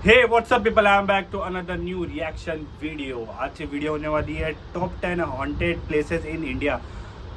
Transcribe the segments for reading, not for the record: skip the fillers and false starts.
Hey WhatsApp people, I am back to another new reaction video. आज से video होने वाली है top 10 haunted places in India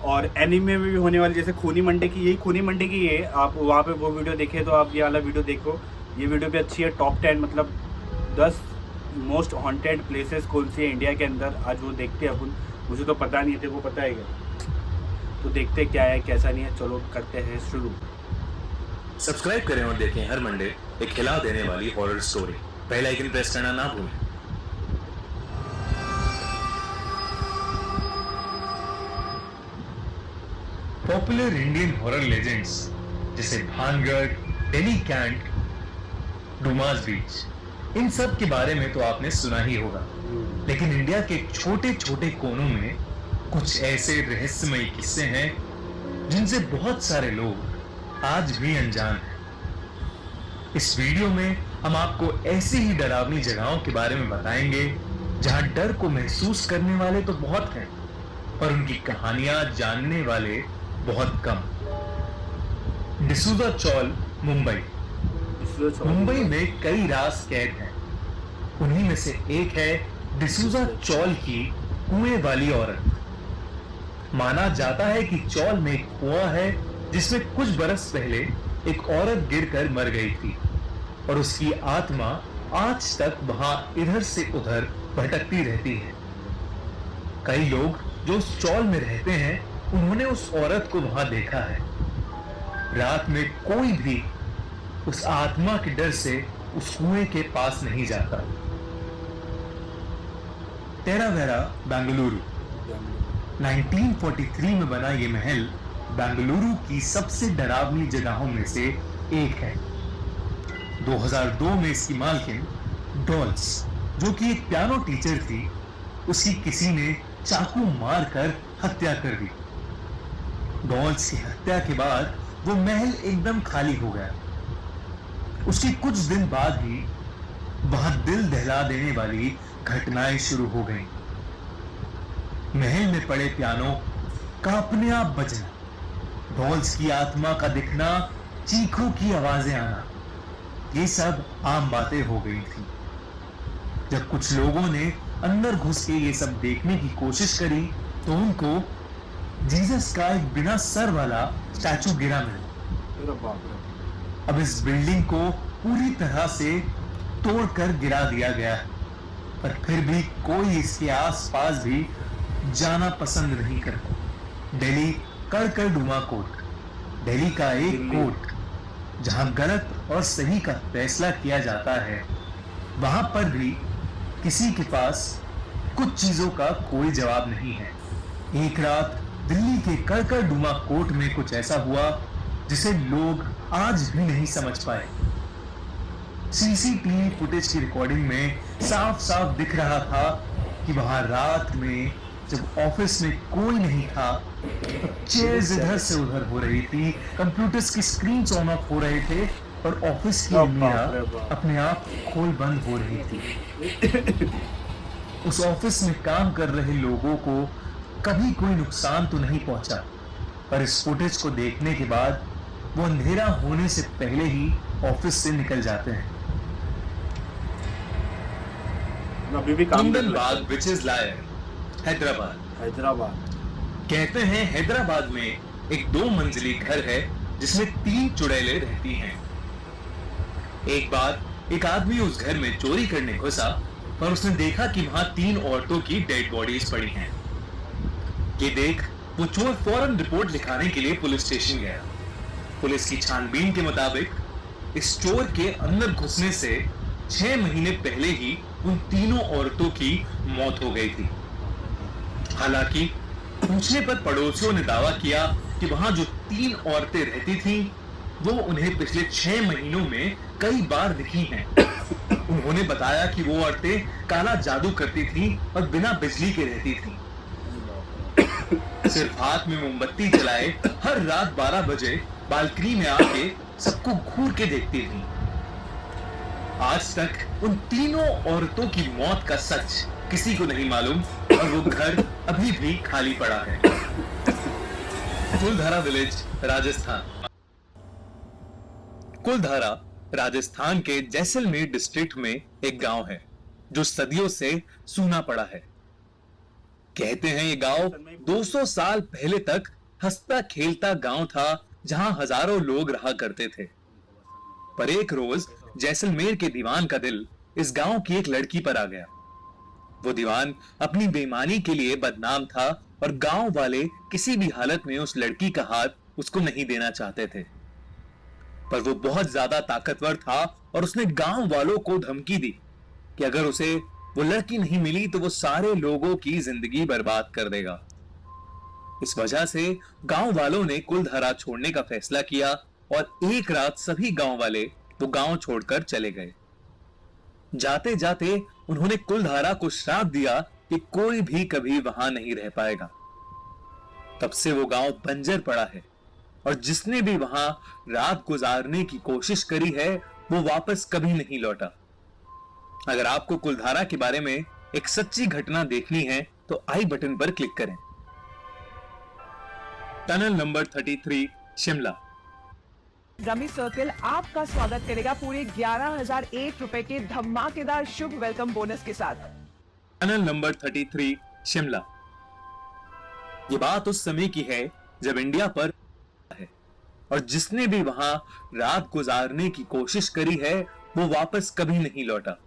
और एनिमे में भी होने वाली, जैसे खूनी मंडे की, यही खूनी मंडे की है। आप वहाँ पे वो वीडियो देखें तो आप ये वाला वीडियो देखो, ये वीडियो भी अच्छी है। टॉप 10 मतलब 10 मोस्ट हॉन्टेड प्लेसेस कौन सी है इंडिया के अंदर, आज वो देखते हैं अपन। मुझे तो पता नहीं थे, वो पता है क्या, तो देखते क्या है कैसा नहीं है। चलो करते हैं शुरू। सब्सक्राइब करें और देखें हर मंडे एक हिला देने वाली horror story. Bell icon press करना ना भूलें। पॉपुलर इंडियन हॉरर लेजेंड्स जैसे भानगढ़, डेली कैंट, डुमास बीच, इन सब के बारे में तो आपने सुना ही होगा। लेकिन इंडिया के छोटे छोटे कोनों में कुछ ऐसे रहस्यमयी किस्से हैं जिनसे बहुत सारे लोग आज भी अनजान है। इस वीडियो में हम आपको ऐसी ही डरावनी जगहों के बारे में बताएंगे जहां डर को महसूस करने वाले तो बहुत हैं, पर उनकी कहानियां जानने वाले बहुत कम। डिसूजा चौल, मुंबई। मुंबई में कई राज कैद हैं। उन्हीं में से एक है डिसूजा चौल की कुएं वाली औरत। माना जाता है कि चौल में एक कुआं है जिसमें कुछ बरस पहले एक औरत गिरकर मर गई थी और उसकी आत्मा आज तक वहां इधर से उधर भटकती रहती है। कई लोग जो उस चौल में रहते हैं उन्होंने उस औरत को वहां देखा है। रात में कोई भी उस आत्मा के डर से उस कुएं के पास नहीं जाता। टेरावेरा, बेंगलुरु। 1943 में बना ये महल बेंगलुरु की सबसे डरावनी जगहों में से एक है। 2002 में इसकी मालकिन डॉल्स, जो कि एक पियानो टीचर थी, उसकी किसी ने चाकू मारकर हत्या कर दी। डॉल्स की हत्या के बाद वो महल एकदम खाली हो गया। उसके कुछ दिन बाद ही वहां दिल दहला देने वाली घटनाएं शुरू हो गईं। महल में पड़े पियानो का अपने आप बजना, डॉल्स की आत्मा का दिखना, चीखों की आवाजें आना, ये सब आम बातें हो गई थी। जब कुछ लोगों ने अंदर घुस के ये सब देखने की कोशिश करी तो उनको जीसस का एक बिना सर वाला स्टैचू गिरा मिला। अब इस बिल्डिंग को पूरी तरह से तोड़कर गिरा दिया गया है, पर फिर भी कोई इसके आसपास भी जाना पसंद नहीं करता। दिल्ली कड़कड़डुमा कोर्ट, दिल्ली का एक कोर्ट जहां गलत और सही का फैसला किया जाता है, वहां पर भी किसी के पास कुछ चीजों का कोई जवाब नहीं है। एक रात दिल्ली के कड़कड़डुमा कोर्ट में कुछ ऐसा हुआ जिसे लोग आज भी नहीं समझ पाए। सीसीटीवी फुटेज की रिकॉर्डिंग में साफ साफ दिख रहा था कि वहां रात में जब ऑफिस में कोई नहीं था, चेयर्स इधर से उधर हो रही थी, कंप्यूटर्स की स्क्रीन्स ऑन ऑफ हो रहे थे और ऑफिस की अलमीरा अपने आप खोल बंद हो रही थी। उस ऑफिस में काम कर रहे लोगों को कभी कोई नुकसान तो नहीं पहुंचा, पर इस फुटेज को देखने के बाद वो अंधेरा होने से पहले ही ऑफिस से निकल जाते हैं। अभी भी काम कर रहे हैं। Witches lair, Hyderabad. कहते हैं हैदराबाद में एक 2 मंजिली घर है जिसमें 3 चुड़ैलें रहती हैं। एक बार एक आदमी उस घर में चोरी करने घुसा, पर उसने देखा कि वहां 3 औरतों की डेड बॉडीज पड़ी हैं। ये देख वो चोर फौरन रिपोर्ट लिखाने के लिए पुलिस स्टेशन गया। पुलिस की छानबीन के मुताबिक इस चोर के अंदर घुसने से 6 महीने पहले ही उन तीनों औरतों की मौत हो गई थी। हालांकि पूछने पर पड़ोसियों ने दावा किया कि वहां जो 3 औरतें रहती थीं, वो उन्हें पिछले 6 महीनों में कई बार दिखी हैं। उन्होंने बताया कि वो औरतें काला जादू करती थीं और बिना बिजली के रहती थीं। सिर्फ हाथ में मोमबत्ती जलाए हर रात 12 बजे बालकनी में आके सबको घूर के देखती थीं। आज तक उन तीनों औरतों की मौत का सच किसी को नहीं मालूम और वो घर अभी भी खाली पड़ा है। कुलधारा विलेज, राजस्थान। कुलधारा राजस्थान के जैसलमेर डिस्ट्रिक्ट में एक गांव है जो सदियों से सूना पड़ा है। कहते हैं ये गांव 200 साल पहले तक हंसता खेलता गांव था जहां हजारों लोग रहा करते थे। पर एक रोज जैसलमेर के दीवान का दिल इस गांव की एक लड़की पर आ गया। वो दीवान अपनी बेईमानी के लिए बदनाम था और गांव वाले किसी भी हालत में उस लड़की का हाथ उसको नहीं देना चाहते थे। पर वो बहुत ज्यादा ताकतवर था और उसने गांव वालों को धमकी दी कि अगर उसे वो लड़की नहीं मिली तो वो सारे लोगों की जिंदगी बर्बाद कर देगा। इस वजह से गांव वालों ने कुलधारा छोड़ने का फैसला किया और एक रात सभी गांव वाले वो गांव छोड़कर चले गए। जाते जाते उन्होंने कुलधारा को श्राप दिया कि कोई भी कभी वहां नहीं रह पाएगा। तब से वो गांव बंजर पड़ा है और जिसने भी वहां रात गुजारने की कोशिश करी है वो वापस कभी नहीं लौटा। अगर आपको कुलधारा के बारे में एक सच्ची घटना देखनी है तो आई बटन पर क्लिक करें। Tunnel number 33 Shimla. Rummy circle आपका स्वागत करेगा पूरे 11,001 रुपए के धमाकेदार शुभ वेलकम बोनस के साथ। Tunnel number 33 Shimla. ये बात उस समय की है जब इंडिया पर है और जिसने भी वहां रात गुजारने की कोशिश करी है वो वापस कभी नहीं लौटा।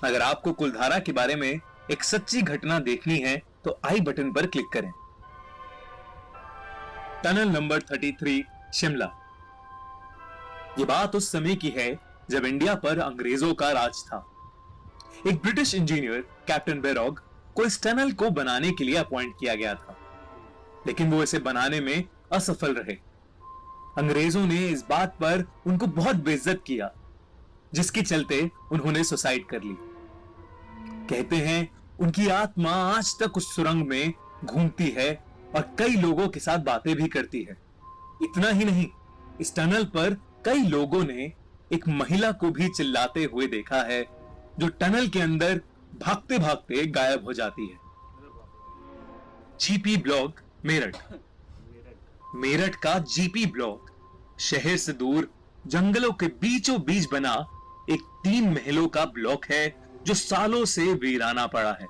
अगर आपको कुलधारा के बारे में एक सच्ची घटना देखनी है तो आई बटन पर क्लिक करें। Tunnel number 33 Shimla. यह बात उस समय की है जब इंडिया पर अंग्रेजों का राज था। एक ब्रिटिश इंजीनियर कैप्टन बेरोग को इस टनल को बनाने के लिए अपॉइंट किया गया था, लेकिन वो इसे बनाने में असफल रहे। अंग्रेजों ने इस बात पर उनको बहुत बेइज्जत किया, जिसके चलते उन्होंने सुसाइड कर ली। कहते हैं उनकी आत्मा आज तक उस सुरंग में घूमती है और कई लोगों के साथ बातें भी करती है। इतना ही नहीं, इस टनल पर कई लोगों ने एक महिला को भी चिल्लाते हुए देखा है जो टनल के अंदर भागते भागते गायब हो जाती है। GP block Meerut. मेरठ का जीपी ब्लॉक शहर से दूर जंगलों के बीचों बीच बना एक 3 महलों का ब्लॉक है जो सालों से वीराना पड़ा है।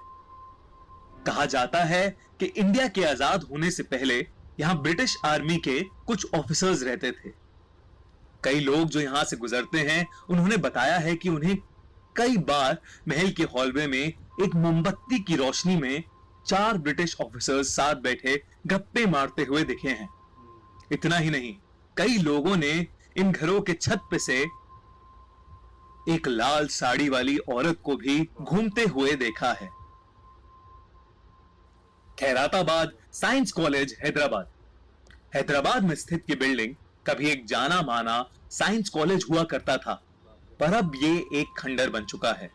कहा जाता है कि इंडिया के आजाद होने से पहले यहां ब्रिटिश आर्मी के कुछ ऑफिसर्स रहते थे। कई लोग जो यहां से गुजरते हैं उन्होंने बताया है कि उन्हें कई बार महल के हॉलवे में एक मोमबत्ती की रोशनी में 4 ब्रिटिश ऑफिसर्स साथ बैठे गप्पे मारते हुए दिखे हैं। इतना ही नहीं, कई लोगों ने इन घरों के छत पे से एक लाल साड़ी वाली औरत को भी घूमते हुए देखा है। Khairatabad science college Hyderabad. हैदराबाद में स्थित ये बिल्डिंग कभी एक जाना माना साइंस कॉलेज हुआ करता था, पर अब ये एक खंडर बन चुका है।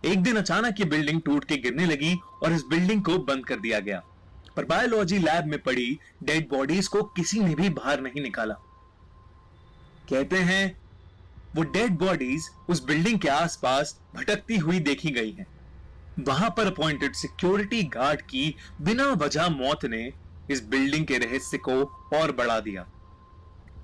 एक दिन अचानक ये बिल्डिंग टूट के गिरने लगी और इस बिल्डिंग को बंद कर दिया गया, पर बायोलॉजी लैब में पड़ी डेड बॉडीज को किसी ने भी बाहर नहीं निकाला। कहते हैं वो डेड बॉडीज उस बिल्डिंग के आसपास भटकती हुई देखी गई हैं। वहां पर अपॉइंटेड सिक्योरिटी गार्ड की बिना वजह मौत ने इस बिल्डिंग के रहस्य को और बढ़ा दिया।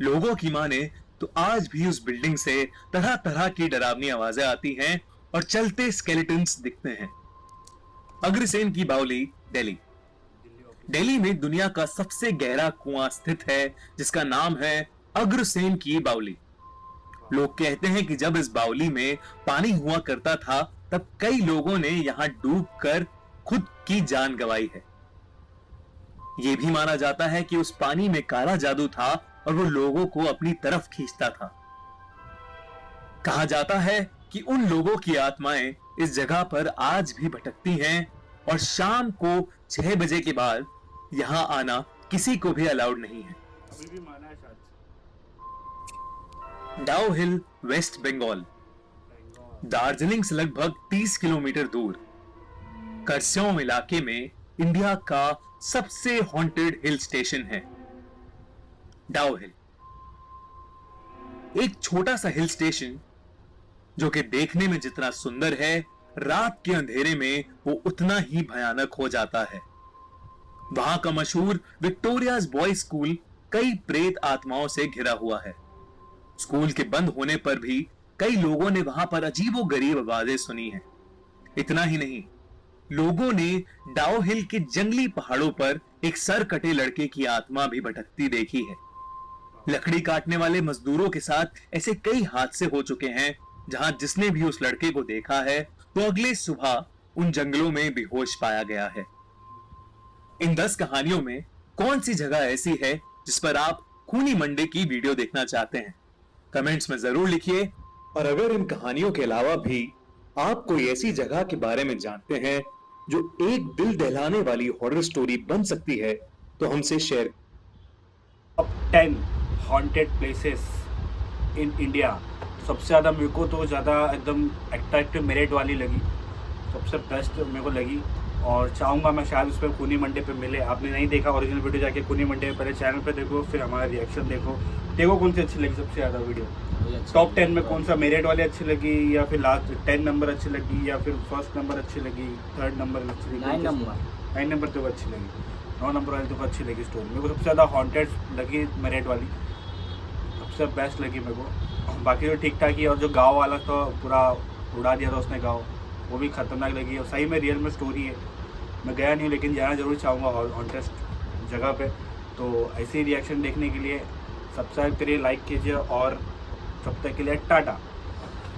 लोगों की माने तो आज भी उस बिल्डिंग से तरह तरह की डरावनी आवाजें आती हैं और चलते स्केलेटन्स दिखते हैं। अग्रसेन की बावली, दिल्ली। दिल्ली में दुनिया का सबसे गहरा कुआं स्थित है जिसका नाम है अग्रसेन की बावली। लोग कहते हैं कि जब इस बावली में पानी हुआ करता था तब कई लोगों ने यहां डूबकर खुद की जान गंवाई है। यह भी माना जाता है कि उस पानी में काला जादू था और वो लोगों को अपनी तरफ खींचता था। कहा जाता है कि उन लोगों की आत्माएं इस जगह पर आज भी भटकती हैं और शाम को 6 बजे के बाद यहां आना किसी को भी अलाउड नहीं है। अभी भी माना है शायद। डाउ हिल, वेस्ट बंगाल। दार्जिलिंग से लगभग 30 किलोमीटर दूर करस्योम इलाके में इंडिया का सबसे हॉन्टेड हिल स्टेशन है डाउ हिल। एक छोटा सा हिल स्टेशन जो कि देखने में जितना सुंदर है, रात के अंधेरे में वो उतना ही भयानक हो जाता है। वहां का मशहूर विक्टोरियाज बॉयज स्कूल कई प्रेत आत्माओं से घिरा हुआ है। स्कूल के बंद होने पर भी कई लोगों ने वहां पर अजीबोगरीब आवाजें सुनी हैं। इतना ही नहीं, लोगों ने डाओ हिल के जंगली पहाड़ों पर एक सर कटे लड़के की आत्मा भी भटकती देखी है। लकड़ी काटने वाले मजदूरों के साथ ऐसे कई हादसे हो चुके हैं जहां जिसने भी उस लड़के को देखा है तो अगले सुबह उन जंगलों में बेहोश पाया गया है। इन 10 कहानियों में कौन सी जगह ऐसी है जिस पर आप खूनी मंडे की वीडियो देखना चाहते हैं? कमेंट्स में जरूर लिखिए। और अगर इन कहानियों के अलावा भी आप कोई ऐसी जगह के बारे में जानते हैं जो एक दिल दहलाने वाली हॉरर स्टोरी बन सकती है तो हमसे share. Top 10 haunted places in India. सबसे ज़्यादा मेरे को तो ज़्यादा एकदम अट्रैक्टिव मेरिट वाली लगी, सबसे बेस्ट मेरे को लगी। और चाहूँगा मैं शायद उस पर खूनी मंडे पे मिले। आपने नहीं देखा ओरिजिनल वीडियो, जाके खूनी मंडे पहले चैनल पे देखो, फिर हमारा रिएक्शन देखो कौन सी अच्छी लगी सबसे ज़्यादा वीडियो। टॉप 10 में कौन सा मेरिट वाली अच्छी लगी, या फिर लास्ट 10 नंबर अच्छी लगी, या फिर फर्स्ट नंबर अच्छी लगी, थर्ड नंबर अच्छी लगी, 9 नंबर तो अच्छी लगी, 9 नंबर वाली तो अच्छी लगी स्टोरी। मेरे को सबसे ज़्यादा हॉन्टेड लगी मेरिट वाली, सबसे बेस्ट लगी मेरे को। बाकी तो ठीक ठाक ही। और जो गाँव वाला तो पूरा उड़ा दिया था उसने गाँव, वो भी खतरनाक लगी। और सही में रियल में स्टोरी है। मैं गया नहीं हूँ लेकिन जाना ज़रूर चाहूँगा हॉन्टेड जगह पे। तो ऐसे ही रिएक्शन देखने के लिए सब्सक्राइब करिए, लाइक कीजिए, और तब तक के लिए टाटा।